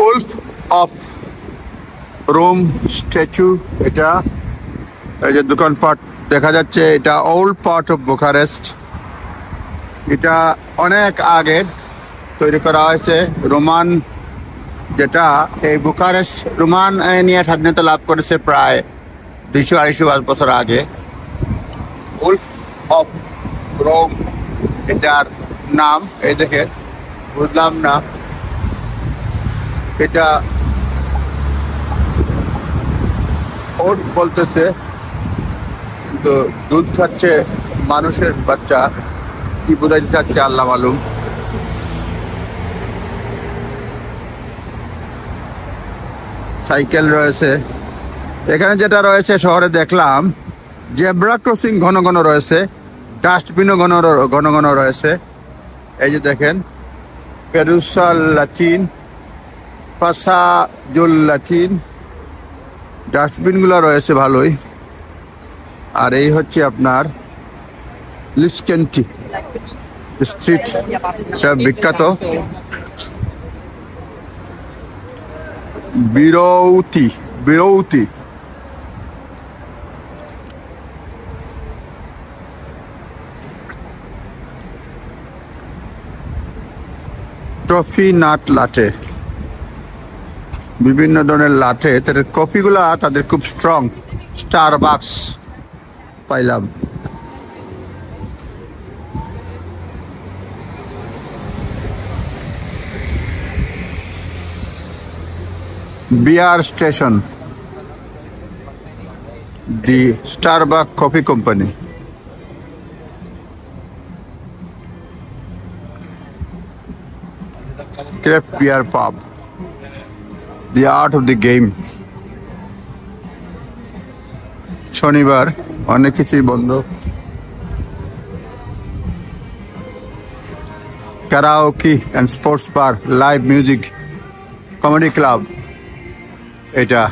Wolf of Rome statue. এটা এই যে দোকানপাট দেখা যাচ্ছে, এটা ওল্ড পার্ট অফ বুখারেস্ট। এটা অনেক আগে তৈরি করা হয়েছে। রোমান যেটা এই বুখারেস্ট রোমান নিয়ে স্বাধীনতা লাভ করেছে প্রায় 200-250 বছর আগে। উলফ অফ রোম এটার নাম। এই দেখে বুঝলাম না এটা ওট বলতেছে, কিন্তু দুধ খাচ্ছে মানুষের বাচ্চা, কি বোঝাইতে চাচ্ছে আল্লাহ মালুম। সাইকেল রয়েছে এখানে। যেটা রয়েছে শহরে দেখলাম, জেব্রা ক্রসিং ঘন ঘন রয়েছে, ডাস্টবিনও ঘন ঘন রয়েছে। এই যে দেখেন, পেরুসাল লাটিন, পাসাজুল লাটিন, ডাস্টবিনগুলো রয়েছে ভালোই। আর এই হচ্ছে আপনার লিস্কেন্টি স্ট্রিট, এটা বিখ্যাত। বিরৌতি টফি নাট লাটে, বিভিন্ন ধরনের লাটে। তাদের কফিগুলা তাদের খুব স্ট্রং। স্টারবাকস পাইলাম। বিয়ার স্টেশন, দি স্টারবাক কফি কোম্পানি। ক্রেফট বিয়ার পাব, দি আর্ট অফ দি গেম। শনিবার অনেক কিছুই বন্ধ। Karaoke and sports bar, live music, comedy club. এটা